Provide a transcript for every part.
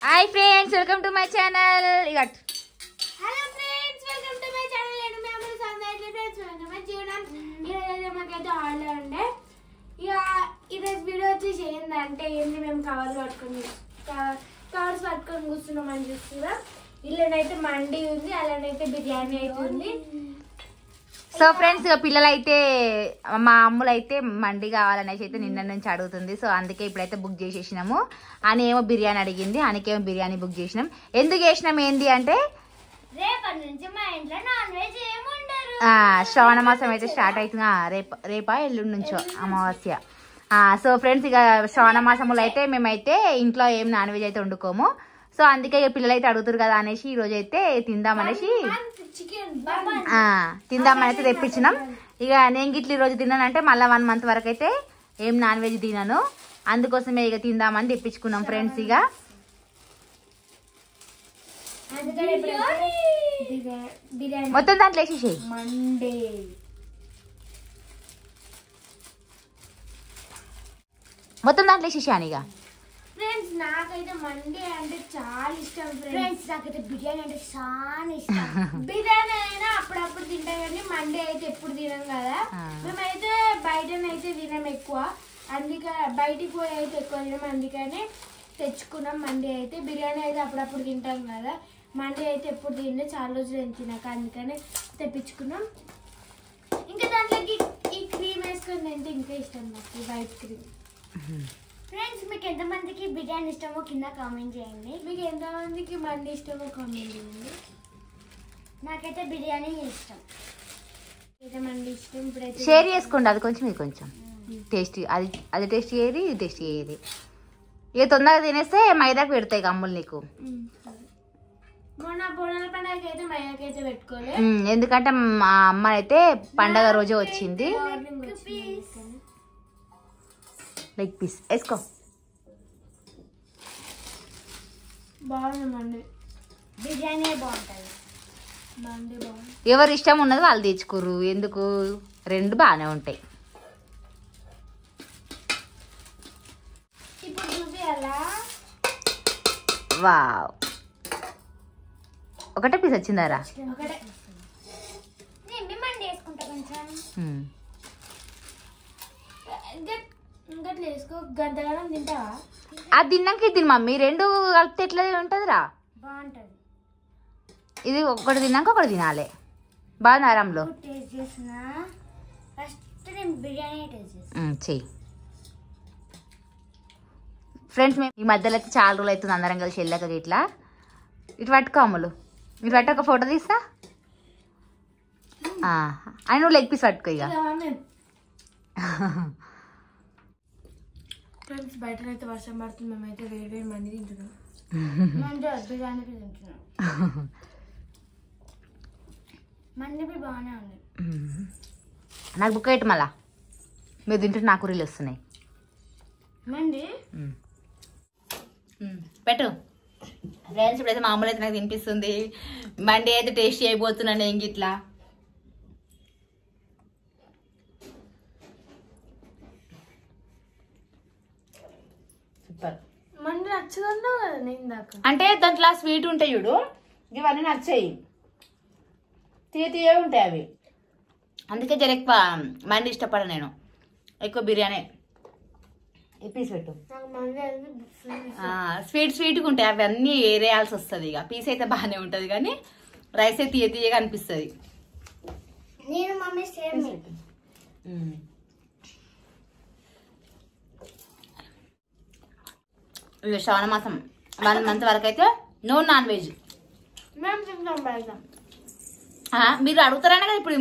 Hi friends, welcome to my channel. Hello friends, welcome to my channel. నేను మీ అమ్మ సందర్ని friends welcome చేయడం. ఈరోజు మాకైతే హాలిడే ఉండే. ఈ రోజు వీడియో వచ్చేసి ఏంటంటే మేము కవర్స్ పట్టుకొని కూర్చున్నామని చూస్తున్నా. ఇల్లనైతే మండి ఉంది, అలానైతే బిర్యానీ అయితే ఉంది. సో ఫ్రెండ్స్ పిల్లలు అయితే మా అమ్ములు అయితే మండి కావాలనేసి అయితే నిన్న నుంచి అడుగుతుంది. సో అందుకే ఇప్పుడైతే బుక్ చేసేసినాము. అని ఏమో బిర్యానీ అడిగింది, అనికేమో బిర్యానీ బుక్ చేసినాం. ఎందుకు చేసినాం ఏంటి అంటే రేపటి నుంచి మా ఇంట్లో నాన్ వెజ్ ఏముండరు. శ్రావణ మాసం అయితే స్టార్ట్ అవుతుంది. రేపా ఎల్లుండి నుంచో అమావాస్య. సో ఫ్రెండ్స్ ఇక శ్రావణ మాసములు అయితే మేమైతే ఇంట్లో ఏం నాన్ వెజ్ అయితే వండుకోము. సో అందుకే ఇక పిల్లలు అయితే అడుగుతారు కదా అనేసి ఈ రోజు అయితే తిందామనేసి తెప్పించినాం. ఇక నేను గిట్ల ఈ రోజు తిన్నానంటే మళ్ళీ 1 month వరకు అయితే ఏం నాన్ వెజ్ తినను. అందుకోసమే ఇక తిందామని తెప్పించుకున్నాం ఫ్రెండ్స్. ఇక మొత్తం దాంట్లో వేసేసేయి. మొత్తం దాంట్లో వేసేసాను. ఇక ఫ్రెండ్స్ నాకైతే మండి అంటే చాలా ఇష్టం. ఫ్రెండ్స్ నాకైతే బిర్యానీ అంటే చాలా ఇష్టం. బిర్యానీ అయినా అప్పుడప్పుడు తింటాం కానీ మండి అయితే ఎప్పుడు తినాం కదా. మేమైతే బయటనైతే తినాం ఎక్కువ, అందుకే బయటికి పోయి అయితే ఎక్కువ తినాం. అందుకని తెచ్చుకున్నాం మండి అయితే. బిర్యానీ అయితే అప్పుడప్పుడు తింటాం కదా, మండి అయితే ఎప్పుడు తింటే చాలా రోజులు తినాక, అందుకని తెప్పించుకున్నాం. ఇంకా దాంట్లోకి ఈ క్రీమ్ వేసుకొని తింటే ఇంకా ఇష్టం నాకు, వైట్ క్రీమ్. ఫ్రెండ్స్ మీకు ఎంతమందికి బిర్యానీ ఇష్టమో కింద కామెంట్ చేయండి. మీకు ఎంతమందికి మండి ఇష్టమో కామెంట్ చేయండి. నాకైతే బిర్యానీ ఇష్టం. అయితే మండి ఇష్టం. ఇప్పుడైతే షేర్ చేసుకోండి, అది కొంచెం ఇది కొంచెం టేస్ట్. అది టేస్ట్ చేయది, ఇది టేస్ట్ చేయది. ఇక తొందరగా తినేస్తే మైదాకు పెడతాయి అమ్ములు నీకు. మొన్న బోనాల పండుగకి అయితే మైదాకైతే పెట్టుకోలే, ఎందుకంటే మా అమ్మ అయితే పండగ రోజే వచ్చింది. లెగ్ పీస్ వేసుకో. బాగుంది మండి, బిర్యానీ బాగుంటుంది. మండి బాగుంది. ఎవరు ఇష్టం ఉన్నది వాళ్ళు తెచ్చుకోరు, ఎందుకు రెండు బాగానే ఉంటాయి. ఇప్పుడు చూపియాలా? వావ్, ఒకటే పీస్ వచ్చిందారా? ఒకటే. నేను మండి వేసుకుంటా కొంచెం. ఇంకా వేసుకో. గంటగానం తింటావా? అది తిన్నాక ఇది తిని మమ్మీ, రెండు కలిపితే ఎట్లా ఉంటుందిరా? బాగుంటుంది. ఇది ఒకటి తిన్నాక ఒకటి తినాలి. బాగుంది ఆరాంలో టేస్ట్ చేసిన. ఫస్ట్ నేను బిర్యానీ టేస్ట్ చేసిన. చెయ్యి ఫ్రెండ్స్. మేము ఈ మధ్యలో అయితే చాలా రోజులు అవుతుంది అందరం కలిసి వెళ్ళాక. ఇట్లా ఇటు పట్టుకో అమ్ములు, ఇటు పట్టు, ఒక ఫోటో తీస్తా. అని నువ్వు లెగ్ పీస్ పట్టుకో. ఇక ఫ్రెండ్స్ బయటనైతే వర్షం పడుతుంది, మేమైతే వేడి వేడి మంది తింటున్నాం. బిర్యానీ తింటున్నాం. మండి బాగానే ఉంది. నాకు బుక్ అయ్యి మళ్ళా మీరు తింటుంటే నాకు రీలు వస్తున్నాయి. మండి పెట్టు ఫ్రెండ్స్. ఇప్పుడైతే మామూలు అయితే నాకు తినిపిస్తుంది. మండి అయితే టేస్ట్ చేయబోతున్నాను ఇంక ఇట్లా. సూపర్. మండి నచ్చదన్నా కదా నేను దాకా. అంటే దాంట్లో స్వీట్ ఉంటాయి చూడు, ఇవన్నీ నచ్చాయి, తీయ ఉంటాయి అవి. అందుకే జర ఎక్కువ మండి ఇష్టపడను నేను, ఎక్కువ బిర్యానీ. ఈ పీస్ పెట్టు. స్వీట్గా ఉంటాయి అవి, అన్నీ ఏరేయాల్సి వస్తుంది. ఇక పీస్ అయితే బాగానే ఉంటుంది కానీ రైస్ అయితే తీయగా అనిపిస్తుంది. నేను మమ్మీ సేమ్. శ్రావణ మాసం 1 month వరకు అయితే నో నాన్ వెజ్. మేము తింటాం బయట. మీరు అడుగుతారనే కదా ఇప్పుడు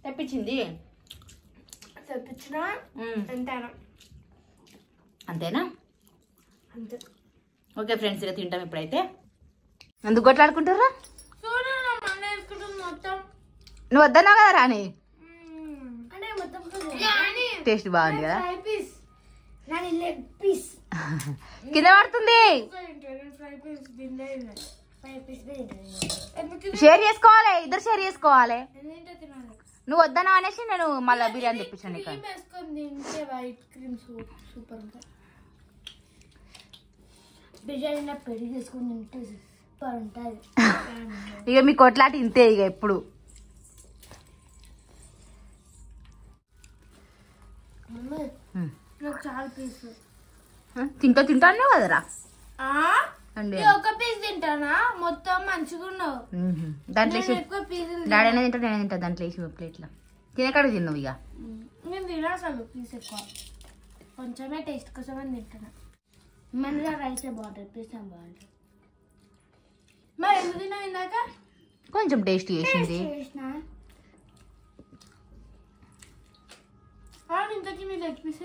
తెప్పించింది. తెప్పించినా అంతేనా? అంతేనా? అంతే. ఓకే ఫ్రెండ్స్, ఇక తింటాం ఇప్పుడైతే. ఎందుకు కొట్లాడుకుంటారా? మొత్తం నువ్వు వద్దన్నావు కదా రాని. అంటే మొత్తం టేస్ట్ బాగుంది కదా. లెగ్ పీస్ కింద పడుతుంది. షేర్ చేసుకోవాలి, ఇద్దరు షేర్ చేసుకోవాలి. నువ్వు వద్దనా అనేసి నేను మళ్ళీ బిర్యానీ తెప్పించాను. వైట్ క్రీమ్ సూపర్ ఉంటుంది. బిర్యానీ పెరుగు తీసుకుని తింటే సూపర్ ఉంటుంది. ఇక మీ కొట్లాట ఇంతే ఇక ఎప్పుడు. నాకు చాలా పీస్ తింటానే కదరా అండి. ఒక పీస్ తింటానా మొత్తం మంచిగా ఉన్నావు. దాంట్లో ఎక్కువ పీసులు డాడీ అనేది తింటా నేను తింటా దాంట్లో వేసి ప్లేట్లో తినకాడ తిన్నావు ఇక. నేను తినా అసలు పీస్ ఎక్కువ కొంచెమే టేస్ట్ కోసం అని తింటున్నా. మన రైస్ బాగుంటుంది పీస్ బాగుంటుంది. మరి ఎందుకు తిన్నావు ఇందాక? కొంచెం టేస్ట్ చేసింది. ఇంతకీ నీ లెగ్ పీస్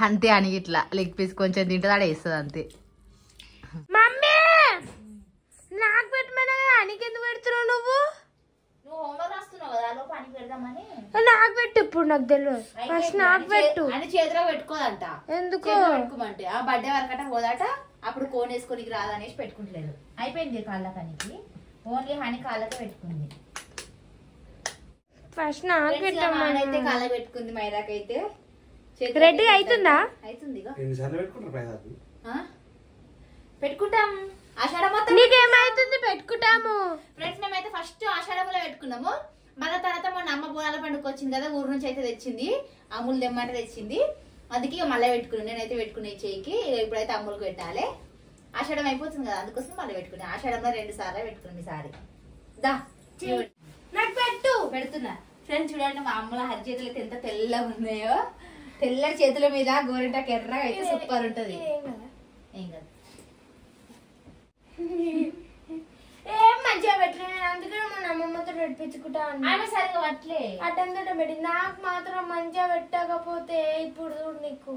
అంతే అని ఇట్లా లెగ్ పీస్ కొంచెం తింటుంది ఆడ వేస్తుంది అంతే. మమ్మీ నాకు పెట్టమన్నా కదా అనికి ఎందుకు పెడుతున్నావు నువ్వు? హోంవర్క్ రాస్తున్నావు కదా లోపు అని పెడదామని. నాకు పెట్టు ఇప్పుడు నాకు తెలియదు. ఫస్ట్ నాకు పెట్టు. అని చేతిలో పెట్టుకోదంట. ఎందుకు పెట్టుకోమంటే ఆ బర్త్డే వరకట పోదాట అప్పుడు కోన్ వేసుకోనికి రాదనేసి పెట్టుకుంటలేదు. అయిపోయింది కాళ్ళకనికి ఓన్లీ హనీ కాళ్ళకే పెట్టుకుంది. ఫస్ట్ నాకు పెట్టమైతే కాళ్ళ పెట్టుకుంది. మైదాకైతే రెడీ అవుతుందా? అవుతుంది పెట్టుకుంటాం. పెట్టుకుంటాం ఆషాఢం మొత్తం. నీకేమైతుంది? పెట్టుకుంటాము ఫ్రెండ్స్. మేమైతే ఫస్ట్ ఆషాఢంలో పెట్టుకున్నాము. మళ్ళీ తర్వాత మొన్న అమ్మ బోనాల పండుగ వచ్చింది కదా ఊరు నుంచి అయితే తెచ్చింది. అమ్ములు తెమ్మంటే తెచ్చింది. అందుకే ఇక మళ్ళీ పెట్టుకున్నాను. నేనైతే పెట్టుకునే చేయికి ఇప్పుడైతే అమ్ములకు పెట్టాలి. ఆషాఢం అయిపోతుంది కదా అందుకోసం మళ్ళీ పెట్టుకున్నాను. ఆషాఢంలో 2 సార్లు పెట్టుకున్నాం ఈసారి. దా నాకు పెట్టు. పెడుతున్నా. ఫ్రెండ్స్ చూడండి మా అమ్మల హరి చేతులు అయితే ఎంత తెల్లగా ఉన్నాయో. తెల్లటి చేతుల మీద గోరింటాకు ఎర్రగా అయితే సూపర్ ఉంటది. ఏం కాదు ఏం మంచిగా పెట్టలేదు. అందుకని మన అమ్మమ్మతో పెట్టించుకుంటా ఆమె సరిగా పట్టలే అటంతట పెట్టి నాకు మాత్రం మంచిగా పెట్టకపోతే ఇప్పుడు చూడు నీకు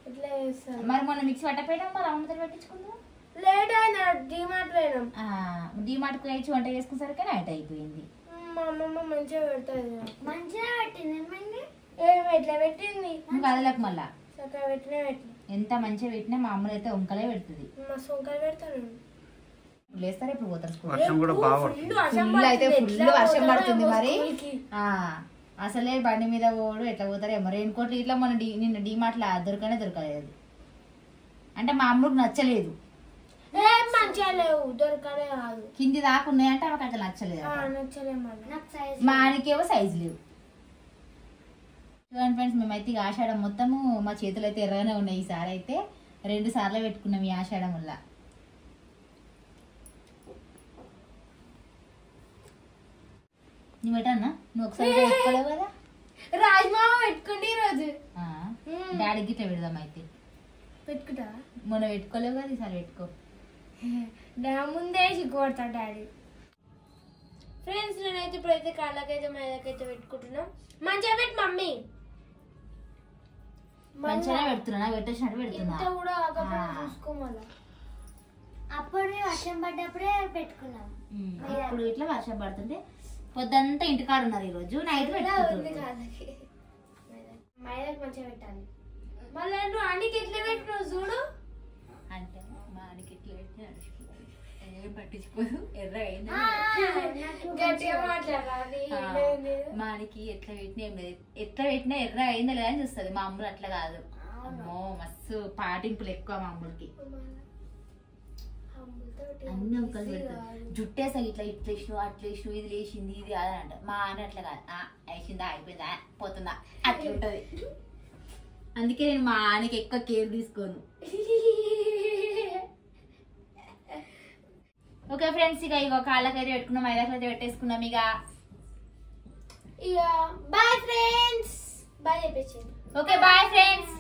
ఇట్లా చేస్తాను. మరి మొన్న మిక్సీ పట్టపోయినాం మరి అమ్మతో పెట్టించుకుందాం. లేట్ అయినా డిమార్ట్ పోయినాం. డిమార్ట్ కు వచ్చి వంట చేసుకునేసరికి నైట్ అయిపోయింది. మా అమ్మమ్మ మంచిగా పెడుతుంది. మంచిగా పెట్టింది. ఎట్లా పెట్టింది కదలకు మళ్ళా చక్కగా పెట్టినా పెట్టి ఎంత మంచిగా పెట్టినా మా అమ్మలు అయితే వంకలే పెడుతుంది. మస్తు వంకలు పెడతాను. లేస్తారు ఇప్పుడు పోతారు స్కూల్. వర్షం కూడా బాగా పడుతుంది. ఫుల్ అయితే ఫుల్ వర్షం పడుతుంది మరి. అసలే బండి మీద పోడు ఎట్లా పోతారేమో. రెయిన్ కోట్లు ఇట్లా మన నిన్న డిమార్ట్లో దొరకలేదు. అంటే మా అమ్మకు నచ్చలేదు. మంచిగా లేవు దొరకలే కాదు కింది దాకా ఉన్నాయంటే ఆమెకు అట్లా నచ్చలేదు. మా ఆయనకేమో సైజు లేవు. చూడండి ఫ్రెండ్స్ మేమైతే ఈ ఆషాఢం మొత్తము మా చేతులు అయితే ఎర్రగానే ఉన్నాయి. ఈసారి అయితే 2 సార్లు పెట్టుకున్నాం ఈ ఆషాఢం వల్ల. నువ్వు పెట్టన్నా నువ్వు ఒకసారి పెట్టుకోలేవు కదా. రాజ్మా పెట్టుకుంటే ఈరోజు డాడీకి ఇట్లా పెడదాం అయితే. పెట్టుకుంటా మొన్న పెట్టుకోలేవు కదా ఈసారి పెట్టుకో. ముందే సిగ్గుపడతా డాడీ. ఫ్రెండ్స్ నేనైతే ఇప్పుడైతే కాళ్ళకైతే మైదాకైతే పెట్టుకుంటున్నాం. మంచిగా పెట్టి మమ్మీ. మంచిగా పెడుతున్నా పెట్టేసినట్టు పెడుతున్నా కూడా చూసుకోమల్లా. అప్పుడే వర్షం పడ్డప్పుడే పెట్టుకున్నాం. ఇప్పుడు ఇట్లా వర్షం పడుతుంటే పొద్దంతా ఇంటికాడ ఉన్నారు. ఈరోజు నైట్ మైదాకి మంచిగా పెట్టాలి. మళ్ళీ నువ్వు అన్నికి ఎట్లా పెట్టినావు చూడు. అంటే మా అడికి ఎట్లా పెట్టినా ఏం పట్టించుకోదు. ఎర్ర గట్టిగా మాట్లాడాలి. మానికి ఎట్లా పెట్టినా ఏం లేదు. ఎట్లా పెట్టినా ఎర్ర అయిందా లేదా అని చూస్తుంది. మా అమ్ములు అట్లా కాదు. అమ్మో మస్తు పాటింపులు ఎక్కువ మా అమ్ముడికి. అన్ని ఒకరు పెడతారు. జుట్టేసాగి ఇట్లా ఇట్లా వేసినావు అట్లా వేసినావు ఇది లేచింది ఇది కాదని అంట. మా ఆయన అట్లా కాదు. వేసిందా అయిపోయిందా పోతుందా అట్లా ఉంటది. అందుకే నేను మా ఆయనకి ఎక్కువ కేర్ తీసుకోను. ఓకే ఫ్రెండ్స్ ఇక ఇక కాళ్ళకైతే పెట్టుకున్నాం మైదాకైతే పెట్టేసుకున్నాం. ఇక బాయ్ ఫ్రెండ్స్. బాయ్ చెప్పేసి. Okay bye friends.